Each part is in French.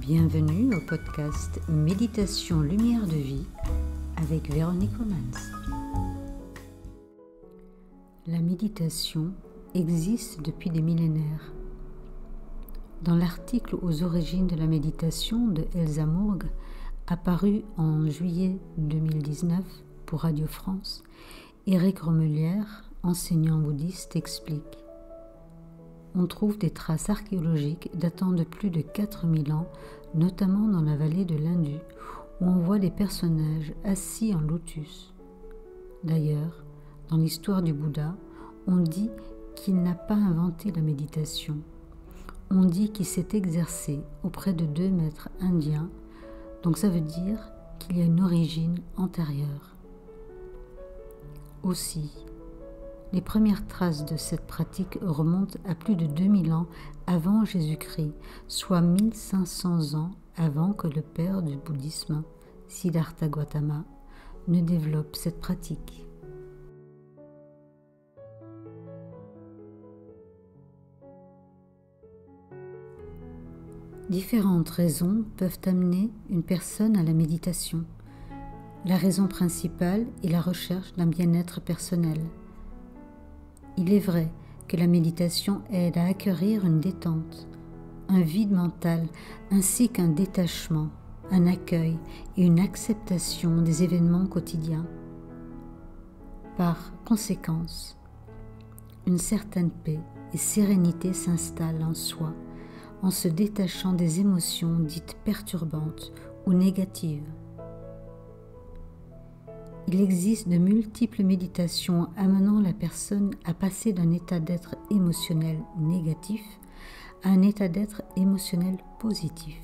Bienvenue au podcast Méditation Lumière de Vie avec Véronique Romans. La méditation existe depuis des millénaires. Dans l'article aux origines de la méditation de Elsa Mourgue, apparu en juillet 2019 pour Radio France, Éric Romulière, enseignant bouddhiste, explique: on trouve des traces archéologiques datant de plus de 4000 ans, notamment dans la vallée de l'Indus, où on voit des personnages assis en lotus. D'ailleurs, dans l'histoire du Bouddha, on dit qu'il n'a pas inventé la méditation. On dit qu'il s'est exercé auprès de 2 maîtres indiens, donc ça veut dire qu'il y a une origine antérieure. Aussi, les premières traces de cette pratique remontent à plus de 2000 ans avant Jésus-Christ, soit 1500 ans avant que le père du bouddhisme, Siddhartha Gautama, ne développe cette pratique. Différentes raisons peuvent amener une personne à la méditation. La raison principale est la recherche d'un bien-être personnel. Il est vrai que la méditation aide à acquérir une détente, un vide mental, ainsi qu'un détachement, un accueil et une acceptation des événements quotidiens. Par conséquence, une certaine paix et sérénité s'installent en soi, en se détachant des émotions dites perturbantes ou négatives. Il existe de multiples méditations amenant la personne à passer d'un état d'être émotionnel négatif à un état d'être émotionnel positif.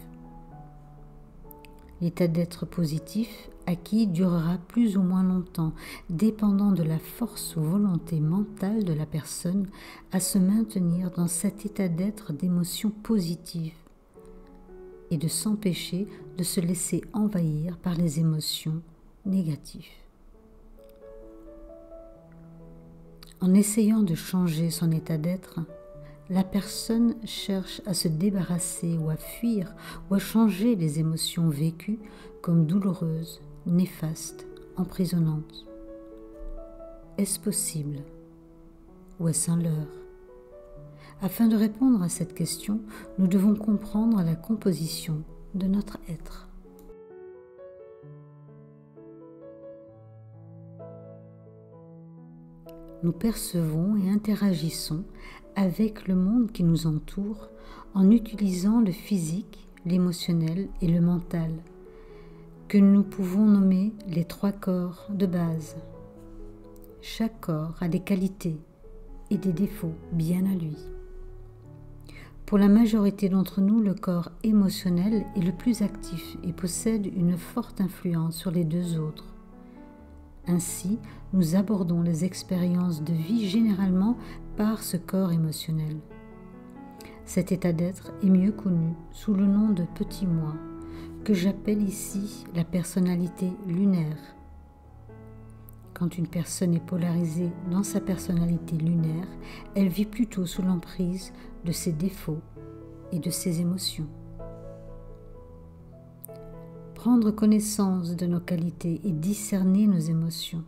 L'état d'être positif acquis durera plus ou moins longtemps, dépendant de la force ou volonté mentale de la personne à se maintenir dans cet état d'être d'émotion positive et de s'empêcher de se laisser envahir par les émotions négatives. En essayant de changer son état d'être, la personne cherche à se débarrasser ou à fuir ou à changer les émotions vécues comme douloureuses, néfastes, emprisonnantes. Est-ce possible ou est-ce un leurre? Afin de répondre à cette question, nous devons comprendre la composition de notre être. Nous percevons et interagissons avec le monde qui nous entoure en utilisant le physique, l'émotionnel et le mental, que nous pouvons nommer les 3 corps de base. Chaque corps a des qualités et des défauts bien à lui. Pour la majorité d'entre nous, le corps émotionnel est le plus actif et possède une forte influence sur les 2 autres. Ainsi, nous abordons les expériences de vie généralement par ce corps émotionnel. Cet état d'être est mieux connu sous le nom de petit moi, que j'appelle ici la personnalité lunaire. Quand une personne est polarisée dans sa personnalité lunaire, elle vit plutôt sous l'emprise de ses défauts et de ses émotions. Prendre connaissance de nos qualités et discerner nos émotions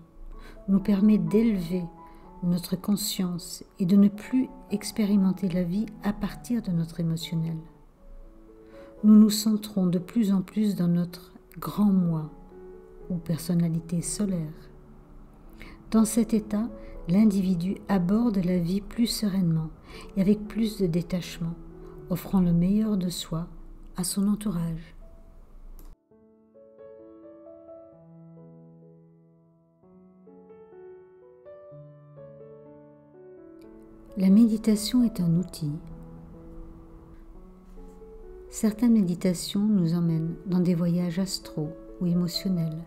nous permet d'élever notre conscience et de ne plus expérimenter la vie à partir de notre émotionnel. Nous nous centrons de plus en plus dans notre grand moi ou personnalité solaire. Dans cet état, l'individu aborde la vie plus sereinement et avec plus de détachement, offrant le meilleur de soi à son entourage. La méditation est un outil. Certaines méditations nous emmènent dans des voyages astraux ou émotionnels,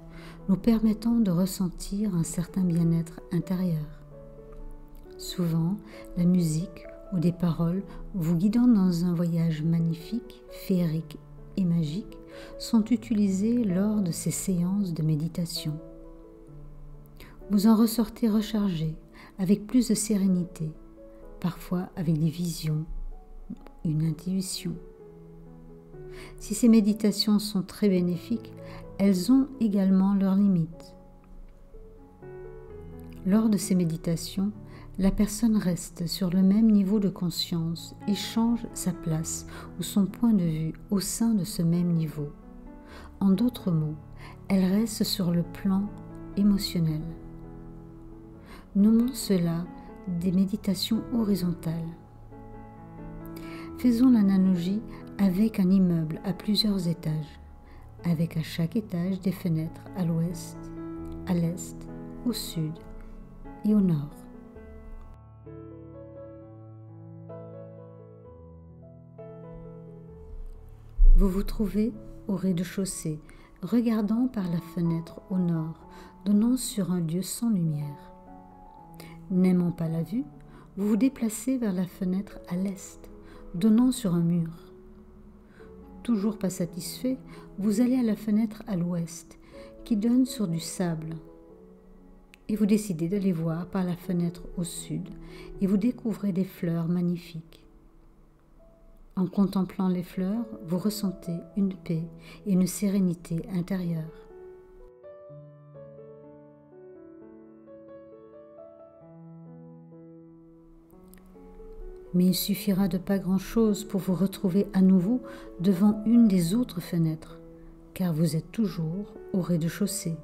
nous permettant de ressentir un certain bien-être intérieur. Souvent, la musique ou des paroles vous guidant dans un voyage magnifique, féerique et magique sont utilisées lors de ces séances de méditation. Vous en ressortez rechargé, avec plus de sérénité, parfois avec des visions, une intuition. Si ces méditations sont très bénéfiques, elles ont également leurs limites. Lors de ces méditations, la personne reste sur le même niveau de conscience et change sa place ou son point de vue au sein de ce même niveau. En d'autres mots, elle reste sur le plan émotionnel. Nommons cela des méditations horizontales. Faisons l'analogie avec un immeuble à plusieurs étages, avec à chaque étage des fenêtres à l'ouest, à l'est, au sud et au nord. Vous vous trouvez au rez-de-chaussée, regardant par la fenêtre au nord, donnant sur un lieu sans lumière. N'aimant pas la vue, vous vous déplacez vers la fenêtre à l'est, donnant sur un mur. Toujours pas satisfait, vous allez à la fenêtre à l'ouest, qui donne sur du sable. Et vous décidez d'aller voir par la fenêtre au sud, et vous découvrez des fleurs magnifiques. En contemplant les fleurs, vous ressentez une paix et une sérénité intérieure. Mais il suffira de pas grand-chose pour vous retrouver à nouveau devant une des autres fenêtres, car vous êtes toujours au rez-de-chaussée,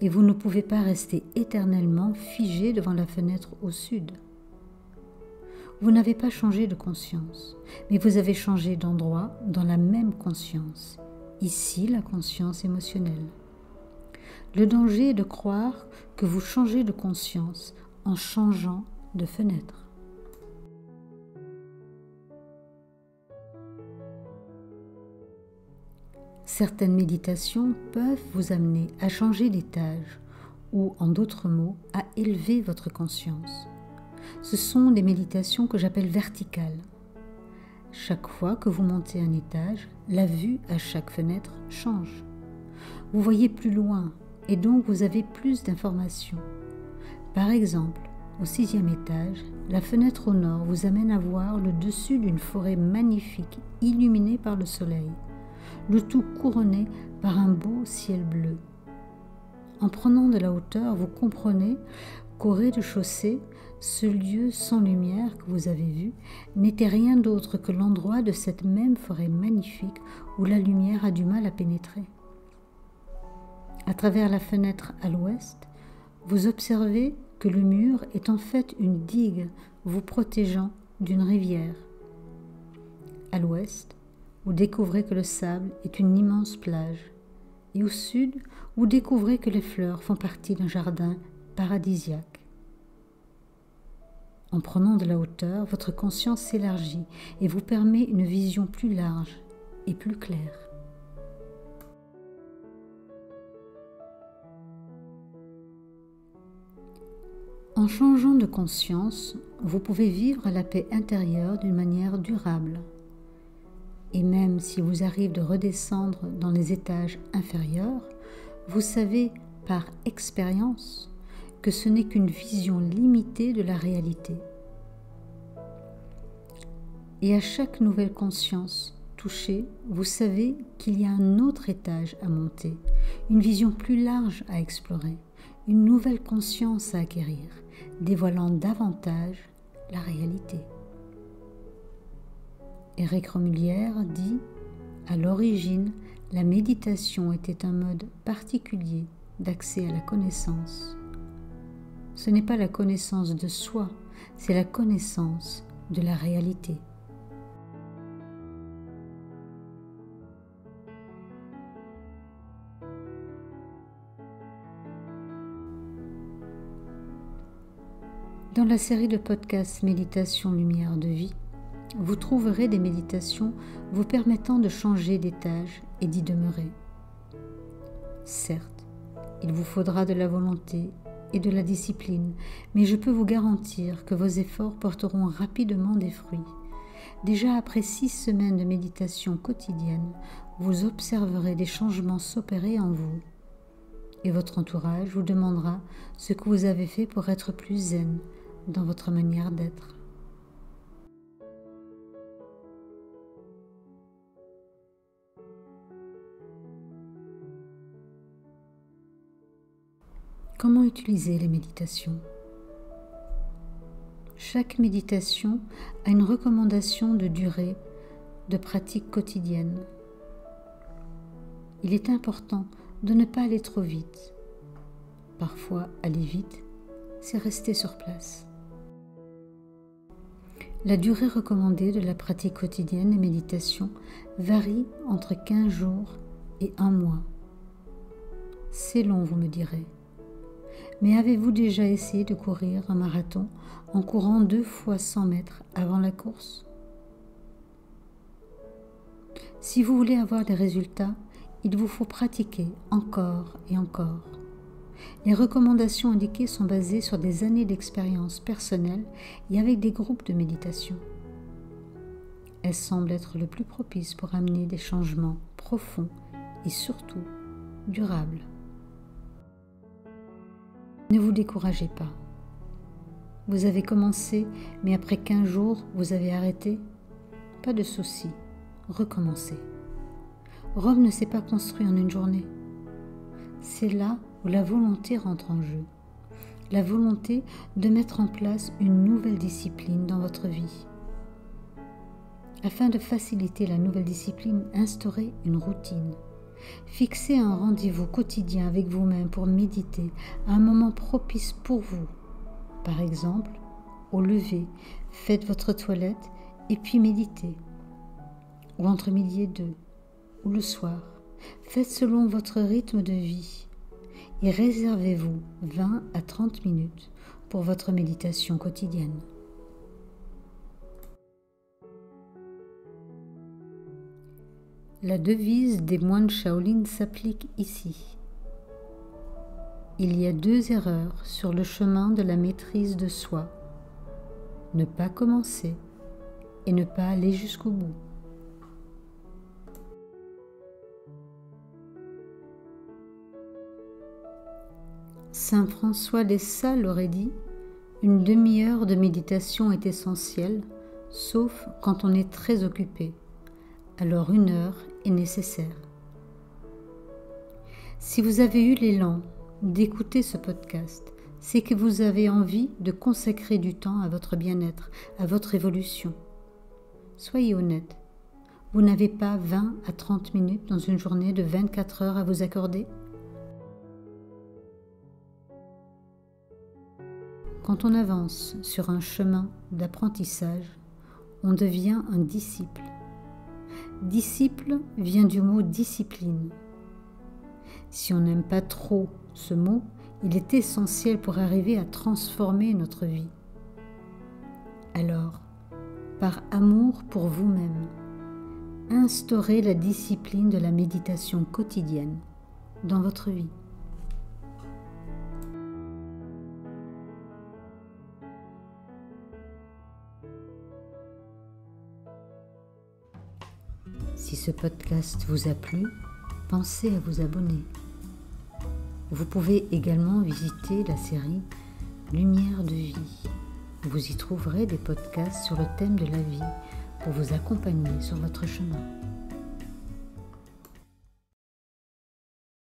et vous ne pouvez pas rester éternellement figé devant la fenêtre au sud. Vous n'avez pas changé de conscience, mais vous avez changé d'endroit dans la même conscience, ici la conscience émotionnelle. Le danger est de croire que vous changez de conscience en changeant de fenêtre. Certaines méditations peuvent vous amener à changer d'étage ou, en d'autres mots, à élever votre conscience. Ce sont des méditations que j'appelle verticales. Chaque fois que vous montez un étage, la vue à chaque fenêtre change. Vous voyez plus loin et donc vous avez plus d'informations. Par exemple, au 6e étage, la fenêtre au nord vous amène à voir le dessus d'une forêt magnifique illuminée par le soleil, le tout couronné par un beau ciel bleu. En prenant de la hauteur, vous comprenez qu'au rez-de-chaussée, ce lieu sans lumière que vous avez vu n'était rien d'autre que l'endroit de cette même forêt magnifique où la lumière a du mal à pénétrer. À travers la fenêtre à l'ouest, vous observez que le mur est en fait une digue vous protégeant d'une rivière. À l'ouest, vous découvrez que le sable est une immense plage. Et au sud, vous découvrez que les fleurs font partie d'un jardin paradisiaque. En prenant de la hauteur, votre conscience s'élargit et vous permet une vision plus large et plus claire. En changeant de conscience, vous pouvez vivre la paix intérieure d'une manière durable. Et même si vous arrive de redescendre dans les étages inférieurs, vous savez par expérience que ce n'est qu'une vision limitée de la réalité. Et à chaque nouvelle conscience touchée, vous savez qu'il y a un autre étage à monter, une vision plus large à explorer, une nouvelle conscience à acquérir, dévoilant davantage la réalité. Éric Romulière dit « À l'origine, la méditation était un mode particulier d'accès à la connaissance. Ce n'est pas la connaissance de soi, c'est la connaissance de la réalité. » Dans la série de podcasts Méditation Lumière de Vie, vous trouverez des méditations vous permettant de changer d'étage et d'y demeurer. Certes, il vous faudra de la volonté et de la discipline, mais je peux vous garantir que vos efforts porteront rapidement des fruits. Déjà après 6 semaines de méditation quotidienne, vous observerez des changements s'opérer en vous. Et votre entourage vous demandera ce que vous avez fait pour être plus zen dans votre manière d'être. Comment utiliser les méditations? Chaque méditation a une recommandation de durée de pratique quotidienne. Il est important de ne pas aller trop vite. Parfois, aller vite, c'est rester sur place. La durée recommandée de la pratique quotidienne des méditations varie entre 15 jours et 1 mois. C'est long, vous me direz. Mais avez-vous déjà essayé de courir un marathon en courant 2 fois 100 mètres avant la course? Si vous voulez avoir des résultats, il vous faut pratiquer encore et encore. Les recommandations indiquées sont basées sur des années d'expérience personnelle et avec des groupes de méditation. Elles semblent être le plus propice pour amener des changements profonds et surtout durables. Ne vous découragez pas. Vous avez commencé, mais après 15 jours, vous avez arrêté? Pas de souci, recommencez. Rome ne s'est pas construit en une journée. C'est là où la volonté rentre en jeu. La volonté de mettre en place une nouvelle discipline dans votre vie. Afin de faciliter la nouvelle discipline, instaurez une routine. Fixez un rendez-vous quotidien avec vous-même pour méditer à un moment propice pour vous. Par exemple, au lever, faites votre toilette et puis méditez. Ou entre midi et 2, ou le soir. Faites selon votre rythme de vie et réservez-vous 20 à 30 minutes pour votre méditation quotidienne. La devise des moines Shaolin s'applique ici. Il y a 2 erreurs sur le chemin de la maîtrise de soi. Ne pas commencer et ne pas aller jusqu'au bout. Saint François de Sales aurait dit « Une demi-heure de méditation est essentielle, sauf quand on est très occupé. Alors 1 heure est nécessaire. » Si vous avez eu l'élan d'écouter ce podcast, c'est que vous avez envie de consacrer du temps à votre bien-être, à votre évolution. Soyez honnête, vous n'avez pas 20 à 30 minutes dans une journée de 24 heures à vous accorder? Quand on avance sur un chemin d'apprentissage, on devient un disciple. Disciple vient du mot discipline. Si on n'aime pas trop ce mot, il est essentiel pour arriver à transformer notre vie. Alors, par amour pour vous-même, instaurez la discipline de la méditation quotidienne dans votre vie. Si ce podcast vous a plu, pensez à vous abonner. Vous pouvez également visiter la série Lumière de vie. Vous y trouverez des podcasts sur le thème de la vie pour vous accompagner sur votre chemin.